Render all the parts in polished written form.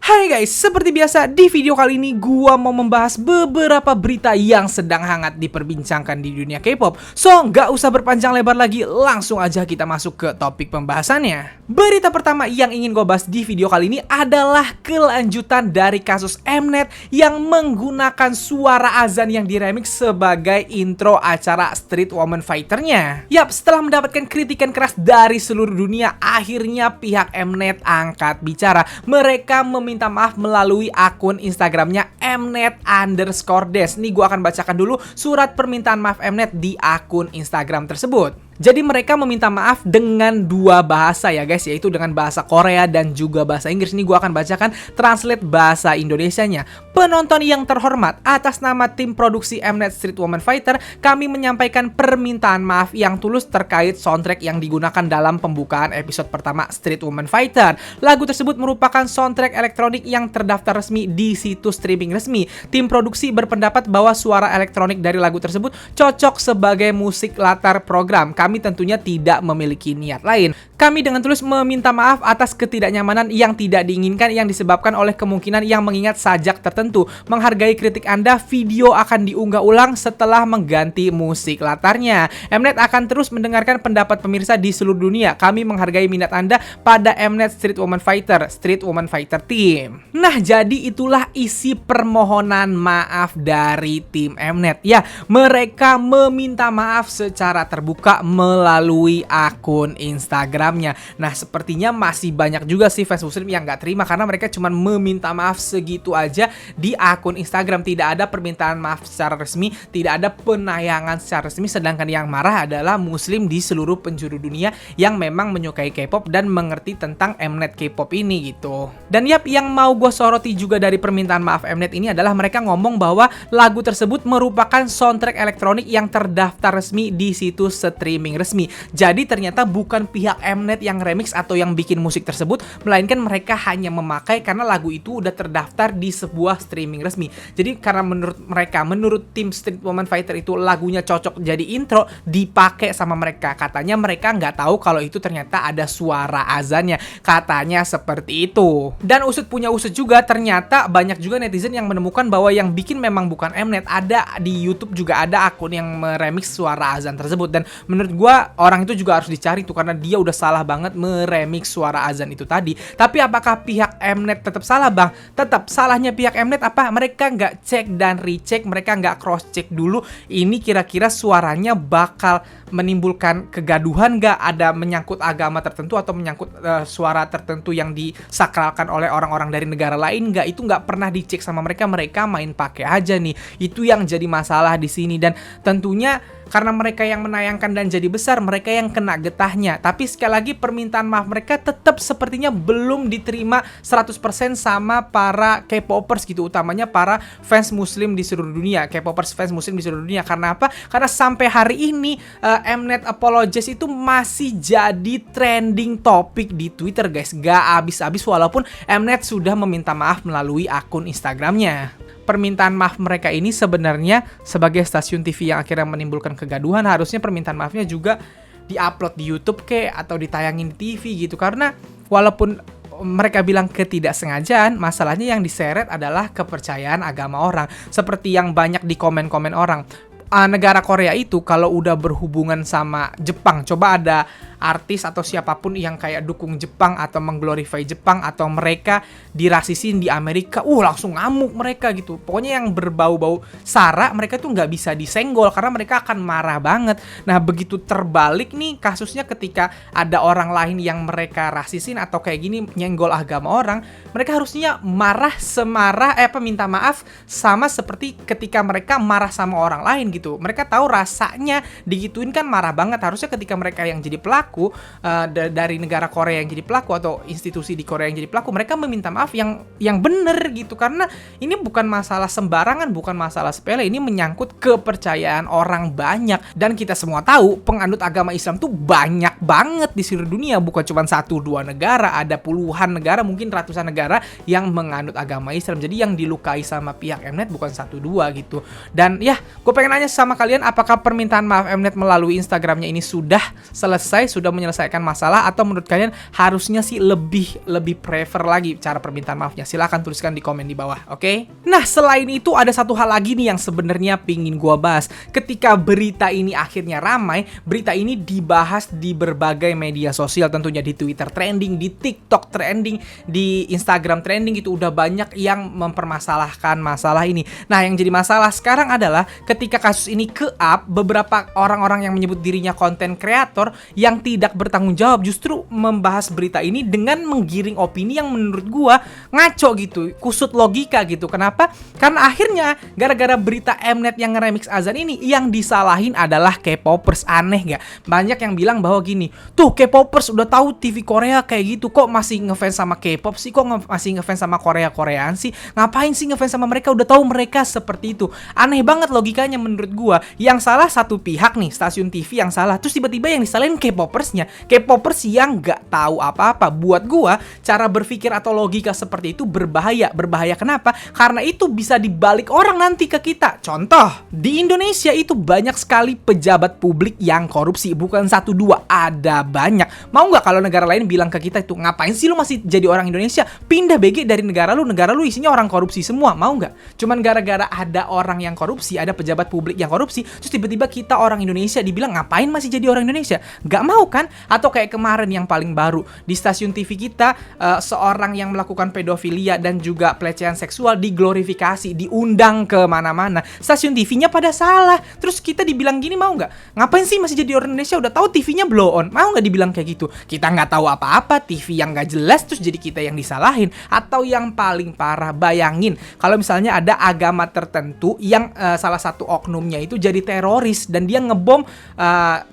Hai guys, seperti biasa di video kali ini gua mau membahas beberapa berita yang sedang hangat diperbincangkan di dunia K-pop. So, nggak usah berpanjang lebar lagi, langsung aja kita masuk ke topik pembahasannya. Berita pertama yang ingin gua bahas di video kali ini adalah kelanjutan dari kasus Mnet yang menggunakan suara azan yang diremix sebagai intro acara Street Woman Fighter-nya. Yap, setelah mendapatkan kritikan keras dari seluruh dunia, akhirnya pihak Mnet angkat bicara. Mereka meminta maaf melalui akun Instagramnya Mnet_des. Nih gua akan bacakan dulu surat permintaan maaf Mnet di akun Instagram tersebut. Jadi mereka meminta maaf dengan dua bahasa ya guys, yaitu dengan bahasa Korea dan juga bahasa Inggris. Ini gua akan bacakan translate bahasa Indonesianya. Penonton yang terhormat, atas nama tim produksi Mnet Street Woman Fighter, kami menyampaikan permintaan maaf yang tulus terkait soundtrack yang digunakan dalam pembukaan episode pertama Street Woman Fighter. Lagu tersebut merupakan soundtrack elektronik yang terdaftar resmi di situs streaming resmi. Tim produksi berpendapat bahwa suara elektronik dari lagu tersebut cocok sebagai musik latar program. Kami tentunya tidak memiliki niat lain. Kami dengan tulus meminta maaf atas ketidaknyamanan yang tidak diinginkan yang disebabkan oleh kemungkinan yang mengingat sajak tertentu. Menghargai kritik Anda, video akan diunggah ulang setelah mengganti musik latarnya. Mnet akan terus mendengarkan pendapat pemirsa di seluruh dunia. Kami menghargai minat Anda pada Mnet Street Woman Fighter Team. Nah, jadi itulah isi permohonan maaf dari tim Mnet. Ya, mereka meminta maaf secara terbuka melalui akun Instagramnya. Nah, sepertinya masih banyak juga sih fans muslim yang nggak terima karena mereka cuma meminta maaf segitu aja di akun Instagram. Tidak ada permintaan maaf secara resmi, tidak ada penayangan secara resmi, sedangkan yang marah adalah muslim di seluruh penjuru dunia yang memang menyukai K-pop dan mengerti tentang Mnet K-pop ini gitu. Dan yap, yang mau gue soroti juga dari permintaan maaf Mnet ini adalah mereka ngomong bahwa lagu tersebut merupakan soundtrack elektronik yang terdaftar resmi di situs streaming resmi. Jadi ternyata bukan pihak Mnet yang remix atau yang bikin musik tersebut, melainkan mereka hanya memakai karena lagu itu udah terdaftar di sebuah streaming resmi. Jadi karena menurut tim Street Woman Fighter itu lagunya cocok jadi intro, dipakai sama mereka. Katanya mereka nggak tahu kalau itu ternyata ada suara azannya. Katanya seperti itu. Dan usut punya usut juga, ternyata banyak juga netizen yang menemukan bahwa yang bikin memang bukan Mnet. Ada di YouTube juga ada akun yang meremix suara azan tersebut. Dan menurut gua orang itu juga harus dicari tuh karena dia udah salah banget meremix suara azan itu tadi. Tapi apakah pihak Mnet tetap salah, Bang? Tetap salahnya pihak Mnet apa? Mereka nggak cek dan recheck, mereka nggak cross check dulu ini kira-kira suaranya bakal menimbulkan kegaduhan nggak, ada menyangkut agama tertentu atau menyangkut suara tertentu yang disakralkan oleh orang-orang dari negara lain nggak. Itu nggak pernah dicek sama mereka, mereka main pakai aja nih. Itu yang jadi masalah di sini. Dan tentunya karena mereka yang menayangkan dan jadi besar, mereka yang kena getahnya. Tapi sekali lagi permintaan maaf mereka tetap sepertinya belum diterima 100% sama para K-popers gitu, utamanya para fans muslim di seluruh dunia, K-popers fans muslim di seluruh dunia. Karena apa? Karena sampai hari ini Mnet Apologies itu masih jadi trending topik di Twitter guys, gak habis-habis walaupun Mnet sudah meminta maaf melalui akun Instagramnya. Permintaan maaf mereka ini sebenarnya sebagai stasiun TV yang akhirnya menimbulkan kegaduhan, harusnya permintaan maafnya juga diupload di YouTube atau ditayangin di TV gitu. Karena walaupun mereka bilang ketidaksengajaan, masalahnya yang diseret adalah kepercayaan agama orang. Seperti yang banyak di komen-komen orang. Negara Korea itu kalau udah berhubungan sama Jepang, coba ada artis atau siapapun yang kayak dukung Jepang atau mengglorify Jepang atau mereka dirasisin di Amerika, langsung ngamuk mereka gitu. Pokoknya yang berbau-bau sara mereka tuh nggak bisa disenggol karena mereka akan marah banget. Nah, begitu terbalik nih kasusnya ketika ada orang lain yang mereka rasisin atau kayak gini nyenggol agama orang, mereka harusnya marah semarah minta maaf sama seperti ketika mereka marah sama orang lain gitu. Mereka tahu rasanya digituin kan marah banget. Harusnya ketika mereka yang jadi pelaku dari negara Korea yang jadi pelaku atau institusi di Korea yang jadi pelaku, mereka meminta maaf yang bener gitu. Karena ini bukan masalah sembarangan, bukan masalah sepele, ini menyangkut kepercayaan orang banyak. Dan kita semua tahu penganut agama Islam tuh banyak banget di seluruh dunia, bukan cuma 1-2 negara, ada puluhan negara, mungkin ratusan negara yang menganut agama Islam. Jadi yang dilukai sama pihak Mnet bukan 1-2 gitu. Dan ya, gue pengen nanya sama kalian, apakah permintaan maaf Mnet melalui Instagramnya ini sudah selesai, sudah menyelesaikan masalah atau menurut kalian harusnya sih lebih prefer lagi cara permintaan maafnya? Silahkan tuliskan di komen di bawah, oke? Nah, selain itu ada satu hal lagi nih yang sebenarnya pingin gua bahas. Ketika berita ini akhirnya ramai, berita ini dibahas di berbagai media sosial, tentunya di Twitter trending, di TikTok trending, di Instagram trending, itu udah banyak yang mempermasalahkan masalah ini. Nah, yang jadi masalah sekarang adalah ketika kasus ini ke-up, beberapa orang-orang yang menyebut dirinya konten kreator yang tidak bertanggung jawab justru membahas berita ini dengan menggiring opini yang menurut gua ngaco gitu, kusut logika gitu. Kenapa? Karena akhirnya gara-gara berita Mnet yang nge-remix azan ini, yang disalahin adalah K-popers. Aneh gak? Banyak yang bilang bahwa gini, tuh K-popers udah tahu TV Korea kayak gitu, kok masih ngefans sama K-pop sih, kok masih ngefans sama Korea-Koreaan sih, ngapain sih ngefans sama mereka, udah tahu mereka seperti itu. Aneh banget logikanya menurut gua. Yang salah satu pihak nih, stasiun TV yang salah, terus tiba-tiba yang disalahin K-popersnya, K-popers yang gak tahu apa-apa. Buat gua, cara berpikir atau logika seperti itu berbahaya. Berbahaya kenapa? Karena itu bisa dibalik orang nanti ke kita. Contoh, di Indonesia itu banyak sekali pejabat publik yang korupsi, bukan satu dua, ada banyak. Mau nggak kalau negara lain bilang ke kita itu, ngapain sih lu masih jadi orang Indonesia, pindah BG dari negara lu isinya orang korupsi semua, mau nggak? Cuman gara-gara ada orang yang korupsi, ada pejabat publik yang korupsi, terus tiba-tiba kita orang Indonesia dibilang ngapain masih jadi orang Indonesia? Nggak mau kan? Atau kayak kemarin yang paling baru di stasiun TV kita, seorang yang melakukan pedofilia dan juga pelecehan seksual diglorifikasi, diundang ke mana-mana. Stasiun TV-nya pada salah. Terus kita dibilang gini, mau nggak? Ngapain sih masih jadi orang Indonesia? Udah tahu TV-nya blow on. Mau nggak dibilang kayak gitu? Kita nggak tahu apa-apa, TV yang nggak jelas, terus jadi kita yang disalahin. Atau yang paling parah, bayangin kalau misalnya ada agama tertentu yang salah satu oknumnya itu jadi teroris dan dia ngebom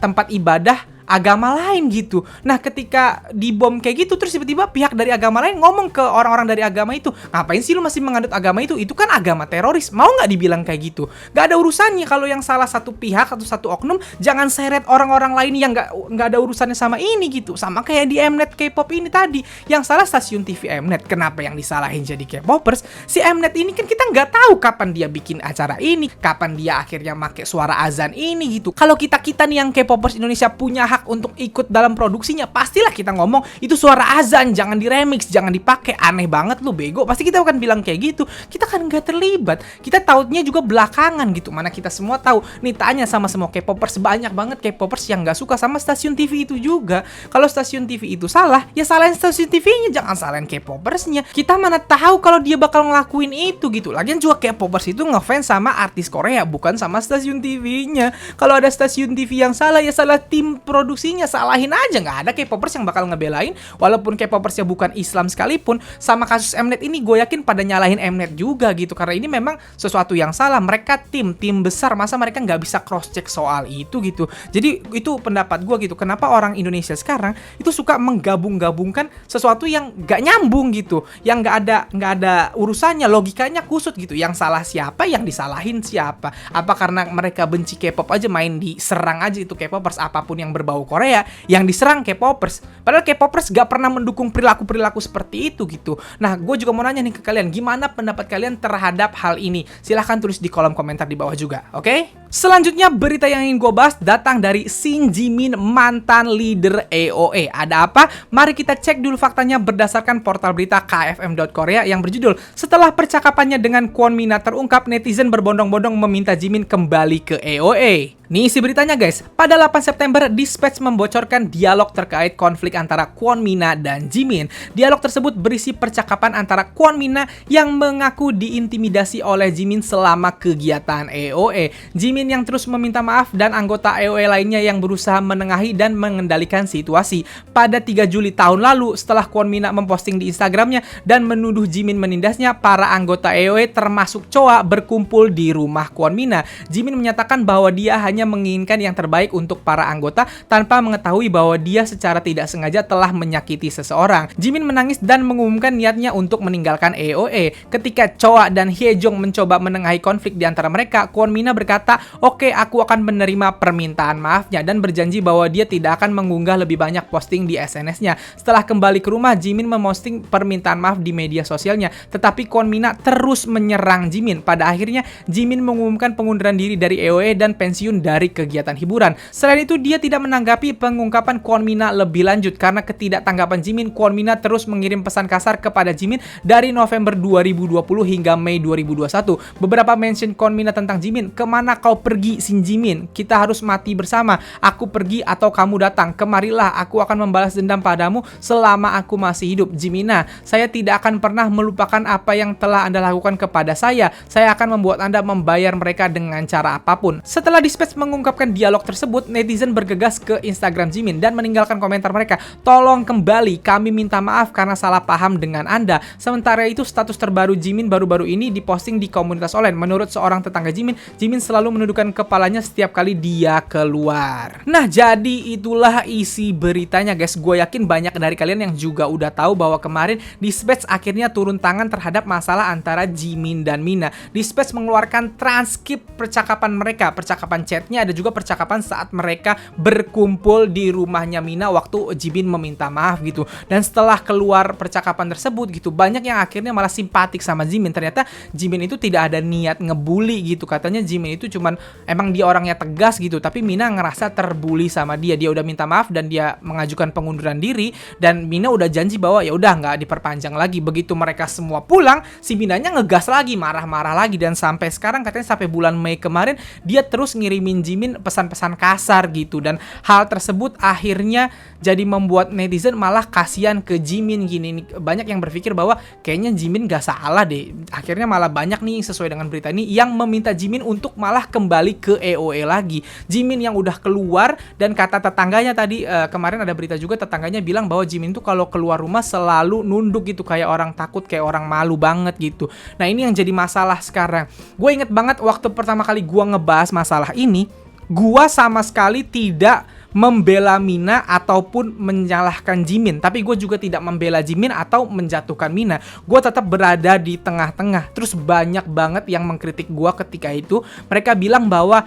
tempat ibadah agama lain gitu. Nah, ketika dibom kayak gitu, terus tiba-tiba pihak dari agama lain ngomong ke orang-orang dari agama itu, ngapain sih lu masih menganut agama itu? Itu kan agama teroris. Mau nggak dibilang kayak gitu? Gak ada urusannya kalau yang salah satu pihak atau satu oknum, jangan seret orang-orang lain yang nggak ada urusannya sama ini gitu. Sama kayak di Mnet K-pop ini tadi, yang salah stasiun TV Mnet. Kenapa yang disalahin jadi K-popers? Si Mnet ini kan kita nggak tahu kapan dia bikin acara ini, kapan dia akhirnya make suara azan ini gitu. Kalau kita nih yang K-popers Indonesia punya hak untuk ikut dalam produksinya, pastilah kita ngomong itu suara azan, jangan diremix, jangan dipakai. Aneh banget lu bego, pasti kita akan bilang kayak gitu. Kita kan nggak terlibat, kita tautnya juga belakangan gitu. Mana kita semua tahu nih, tanya sama semua K-popers, banyak banget K-popers yang nggak suka sama stasiun TV itu juga. Kalau stasiun TV itu salah, ya salahin stasiun TV-nya, jangan salahin K-popersnya. Kita mana tahu kalau dia bakal ngelakuin itu gitu. Lagian juga K-popers itu ngefans sama artis Korea, bukan sama stasiun TV-nya. Kalau ada stasiun TV yang salah, ya salah tim produksinya, salahin aja. Nggak ada K-popers yang bakal ngebelain, walaupun K-popersnya bukan Islam sekalipun. Sama kasus Mnet ini, gue yakin pada nyalahin Mnet juga gitu, karena ini memang sesuatu yang salah. Mereka tim besar, masa mereka nggak bisa cross check soal itu gitu. Jadi itu pendapat gue gitu, kenapa orang Indonesia sekarang itu suka menggabung-gabungkan sesuatu yang nggak nyambung gitu, yang nggak ada urusannya, logikanya kusut gitu. Yang salah siapa, yang disalahin siapa? Apa karena mereka benci K-pop aja, main diserang aja itu K-popers, apapun yang berbau Korea yang diserang K-popers, padahal K-popers gak pernah mendukung perilaku seperti itu gitu. Nah, gue juga mau nanya nih ke kalian, gimana pendapat kalian terhadap hal ini? Silahkan tulis di kolom komentar di bawah juga, oke? Selanjutnya, berita yang ingin gue bahas datang dari Shin Jimin, mantan leader AOA. Ada apa? Mari kita cek dulu faktanya berdasarkan portal berita kfm.korea yang berjudul, setelah percakapannya dengan Kwon Mina terungkap, netizen berbondong-bondong meminta Jimin kembali ke AOA. Nih isi beritanya guys, pada 8 September Dispatch membocorkan dialog terkait konflik antara Kwon Mina dan Jimin. Dialog tersebut berisi percakapan antara Kwon Mina yang mengaku diintimidasi oleh Jimin selama kegiatan AOA. Jimin yang terus meminta maaf dan anggota AOA lainnya yang berusaha menengahi dan mengendalikan situasi. Pada 3 Juli tahun lalu, setelah Kwon Mina memposting di Instagramnya dan menuduh Jimin menindasnya, para anggota AOA termasuk Choa berkumpul di rumah Kwon Mina. Jimin menyatakan bahwa dia hanya menginginkan yang terbaik untuk para anggota tanpa mengetahui bahwa dia secara tidak sengaja telah menyakiti seseorang. Jimin menangis dan mengumumkan niatnya untuk meninggalkan AOA. Ketika Choa dan Hyejong mencoba menengahi konflik di antara mereka, Kwon Mina berkata oke, aku akan menerima permintaan maafnya dan berjanji bahwa dia tidak akan mengunggah lebih banyak posting di SNS-nya. Setelah kembali ke rumah, Jimin memposting permintaan maaf di media sosialnya, tetapi Kwon Mina terus menyerang Jimin. Pada akhirnya, Jimin mengumumkan pengunduran diri dari EOE dan pensiun dari kegiatan hiburan. Selain itu, dia tidak menanggapi pengungkapan Kwon Mina lebih lanjut karena ketidaktanggapan Jimin. Kwon Mina terus mengirim pesan kasar kepada Jimin dari November 2020 hingga Mei 2021. Beberapa mention Kwon Mina tentang Jimin, "Kemana kau pergi, Shin Jimin? Kita harus mati bersama. Aku pergi atau kamu datang. Kemarilah, aku akan membalas dendam padamu selama aku masih hidup. Jimina, saya tidak akan pernah melupakan apa yang telah Anda lakukan kepada saya. Saya akan membuat Anda membayar mereka dengan cara apapun." Setelah Dispatch mengungkapkan dialog tersebut, netizen bergegas ke Instagram Jimin dan meninggalkan komentar mereka, "Tolong kembali, kami minta maaf karena salah paham dengan Anda." Sementara itu, status terbaru Jimin baru-baru ini diposting di komunitas online. Menurut seorang tetangga Jimin, Jimin selalu menundukkan kepalanya setiap kali dia keluar. Nah, jadi itulah isi beritanya, guys. Gue yakin banyak dari kalian yang juga udah tahu bahwa kemarin Dispatch akhirnya turun tangan terhadap masalah antara Jimin dan Mina. Dispatch mengeluarkan transkrip percakapan mereka, percakapan chatnya, ada juga percakapan saat mereka berkumpul di rumahnya Mina waktu Jimin meminta maaf gitu. Dan setelah keluar percakapan tersebut gitu, banyak yang akhirnya malah simpatik sama Jimin. Ternyata Jimin itu tidak ada niat ngebully gitu. Katanya Jimin itu cuman emang dia orangnya tegas gitu, tapi Mina ngerasa terbully sama dia. Dia udah minta maaf dan dia mengajukan pengunduran diri, dan Mina udah janji bahwa ya udah nggak diperpanjang lagi. Begitu mereka semua pulang, si Minanya ngegas lagi, marah-marah lagi, dan sampai sekarang katanya sampai bulan Mei kemarin dia terus ngirimin Jimin pesan-pesan kasar gitu. Dan hal tersebut akhirnya jadi membuat netizen malah kasihan ke Jimin gini. Banyak yang berpikir bahwa kayaknya Jimin gak salah deh. Akhirnya malah banyak nih sesuai dengan berita ini yang meminta Jimin untuk malah kembali ke EOE lagi. Jimin yang udah keluar, dan kata tetangganya tadi kemarin ada berita juga, tetangganya bilang bahwa Jimin tuh kalau keluar rumah selalu nunduk gitu, kayak orang takut, kayak orang malu banget gitu. Nah, ini yang jadi masalah sekarang. Gue inget banget waktu pertama kali gue ngebahas masalah ini, gue sama sekali tidak membela Mina ataupun menyalahkan Jimin, tapi gue juga tidak membela Jimin atau menjatuhkan Mina. Gue tetap berada di tengah-tengah. Terus banyak banget yang mengkritik gue ketika itu. Mereka bilang bahwa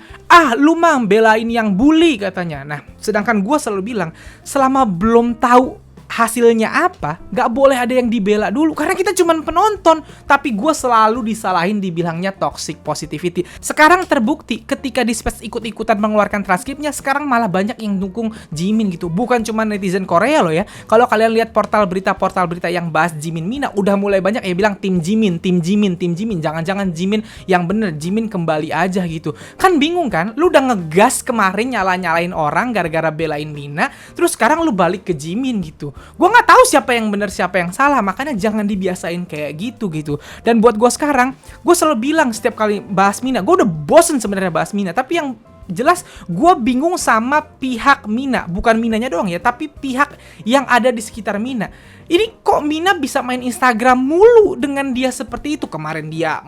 lu mah belain yang bully katanya. Nah, sedangkan gue selalu bilang, selama belum tahu hasilnya apa, gak boleh ada yang dibela dulu, karena kita cuman penonton. Tapi gue selalu disalahin, dibilangnya toxic positivity. Sekarang terbukti ketika Dispatch ikut-ikutan mengeluarkan transkripnya, sekarang malah banyak yang dukung Jimin gitu. Bukan cuma netizen Korea loh ya. Kalau kalian lihat portal berita yang bahas Jimin Mina, udah mulai banyak yang bilang tim Jimin, tim Jimin, tim Jimin. Jangan-jangan Jimin yang bener, Jimin kembali aja gitu. Kan bingung kan? Lu udah ngegas kemarin nyalain orang gara-gara belain Mina, terus sekarang lu balik ke Jimin gitu. Gue nggak tahu siapa yang benar siapa yang salah, makanya jangan dibiasain kayak gitu. Dan buat gue sekarang, gue selalu bilang setiap kali bahas Mina, gue udah bosen sebenarnya bahas Mina, tapi yang jelas gue bingung sama pihak Mina, bukan Minanya doang ya, tapi pihak yang ada di sekitar Mina. Ini kok Mina bisa main Instagram mulu dengan dia seperti itu? Kemarin dia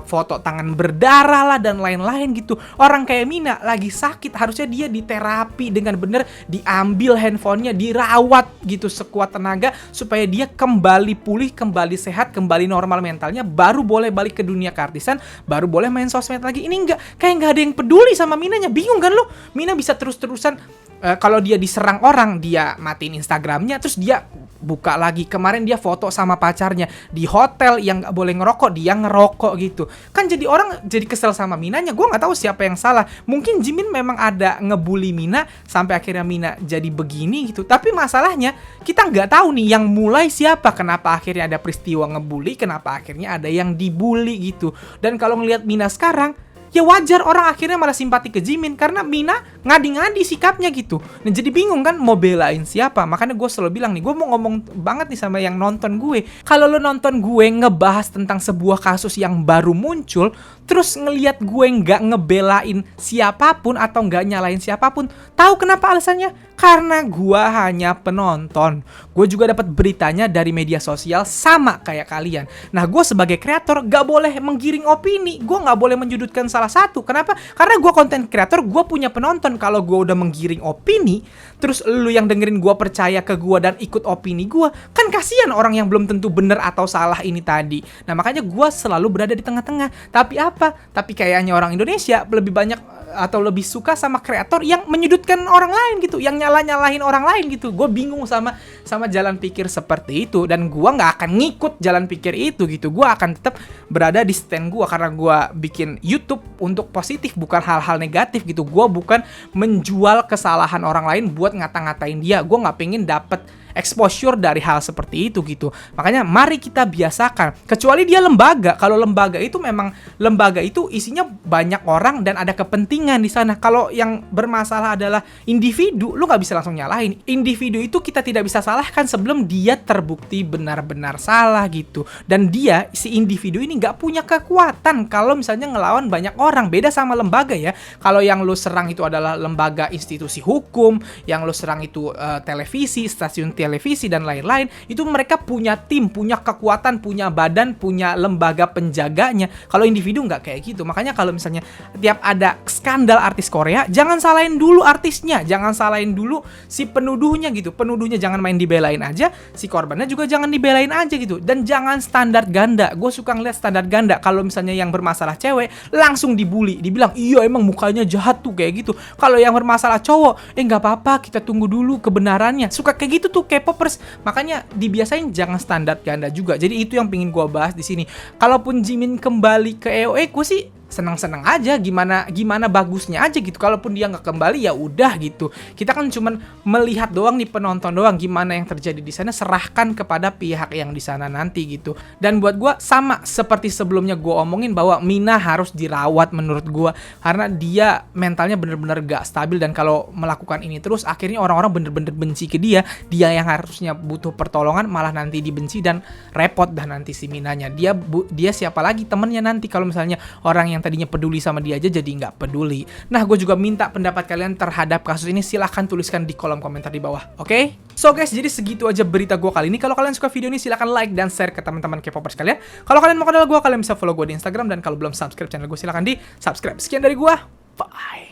foto tangan berdarah lah dan lain-lain gitu. Orang kayak Mina lagi sakit, harusnya dia diterapi dengan bener, diambil handphonenya, dirawat gitu sekuat tenaga supaya dia kembali pulih, kembali sehat, kembali normal mentalnya, baru boleh balik ke dunia keartisan, baru boleh main sosmed lagi. Ini kayak nggak ada yang peduli sama Minanya. Bingung kan lu? Mina bisa terus-terusan kalau dia diserang orang, dia matiin Instagramnya, terus dia buka lagi. Kemarin dia foto sama pacarnya di hotel yang nggak boleh ngerokok, dia ngerokok gitu. Kan jadi orang jadi kesel sama Minanya. Gue nggak tahu siapa yang salah. Mungkin Jimin memang ada ngebully Mina sampai akhirnya Mina jadi begini gitu. Tapi masalahnya kita nggak tahu nih yang mulai siapa. Kenapa akhirnya ada peristiwa ngebully? Kenapa akhirnya ada yang dibully gitu? Dan kalau ngelihat Mina sekarang, ya wajar orang akhirnya malah simpati ke Jimin karena Mina ngadi-ngadi sikapnya gitu. Nah, jadi bingung kan mau belain siapa. Makanya gue selalu bilang nih, gue mau ngomong banget nih sama yang nonton gue. Kalau lo nonton gue ngebahas tentang sebuah kasus yang baru muncul, terus ngelihat gue nggak ngebelain siapapun atau nggak nyalain siapapun, tahu kenapa alasannya? Karena gua hanya penonton. Gue juga dapat beritanya dari media sosial sama kayak kalian. Nah, gue sebagai kreator gak boleh menggiring opini. Gue gak boleh menyudutkan salah satu. Kenapa? Karena gue konten kreator, gue punya penonton. Kalau gue udah menggiring opini, terus lu yang dengerin gue percaya ke gue dan ikut opini gue, kan kasihan orang yang belum tentu bener atau salah ini tadi. Nah, makanya gue selalu berada di tengah-tengah. Tapi apa? Tapi kayaknya orang Indonesia lebih banyak atau lebih suka sama kreator yang menyudutkan orang lain gitu, yang nyalahin orang lain gitu. Gue bingung sama jalan pikir seperti itu, dan gue nggak akan ngikut jalan pikir itu gitu. Gue akan tetap berada di stand gue, karena gue bikin YouTube untuk positif, bukan hal-hal negatif gitu. Gue bukan menjual kesalahan orang lain buat ngata-ngatain dia. Gue nggak pengen dapet exposure dari hal seperti itu gitu. Makanya mari kita biasakan. Kecuali dia lembaga. Kalau lembaga itu memang lembaga itu isinya banyak orang dan ada kepentingan di sana. Kalau yang bermasalah adalah individu, lu nggak bisa langsung nyalahin. Individu itu kita tidak bisa salahkan sebelum dia terbukti benar-benar salah gitu. Dan dia, si individu ini nggak punya kekuatan kalau misalnya ngelawan banyak orang. Beda sama lembaga ya. Kalau yang lu serang itu adalah lembaga institusi hukum, yang lu serang itu televisi, stasiun televisi dan lain-lain, itu mereka punya tim, punya kekuatan, punya badan, punya lembaga penjaganya. Kalau individu nggak kayak gitu. Makanya kalau misalnya tiap ada skandal artis Korea, jangan salahin dulu artisnya, jangan salahin dulu si penuduhnya gitu. Penuduhnya jangan main dibelain aja, si korbannya juga jangan dibelain aja gitu. Dan jangan standar ganda. Gue suka ngeliat standar ganda. Kalau misalnya yang bermasalah cewek, langsung dibully, dibilang iya emang mukanya jahat tuh kayak gitu. Kalau yang bermasalah cowok, nggak apa-apa, kita tunggu dulu kebenarannya. Suka kayak gitu tuh K-popers. Makanya dibiasain jangan standar ganda juga. Jadi itu yang pengen gue bahas di sini. Kalaupun Jimin kembali ke EOE, gue sih senang-senang aja, gimana bagusnya aja gitu. Kalaupun dia nggak kembali ya udah gitu. Kita kan cuman melihat doang nih, penonton doang, gimana yang terjadi di sana, serahkan kepada pihak yang di sana nanti gitu. Dan buat gue sama seperti sebelumnya gue omongin bahwa Mina harus dirawat menurut gue, karena dia mentalnya bener-bener gak stabil, dan kalau melakukan ini terus akhirnya orang-orang bener-bener benci ke dia yang harusnya butuh pertolongan malah nanti dibenci dan repot dah nanti si Minanya. Dia siapa lagi temennya nanti kalau misalnya orang yang tadinya peduli sama dia aja jadi nggak peduli. Nah, gue juga minta pendapat kalian terhadap kasus ini. Silahkan tuliskan di kolom komentar di bawah, oke? So guys, jadi segitu aja berita gue kali ini. Kalau kalian suka video ini, silahkan like dan share ke teman-teman K-popers kalian. Kalau kalian mau kenal gue, kalian bisa follow gue di Instagram, dan kalau belum subscribe channel gue, silahkan di subscribe. Sekian dari gue, bye.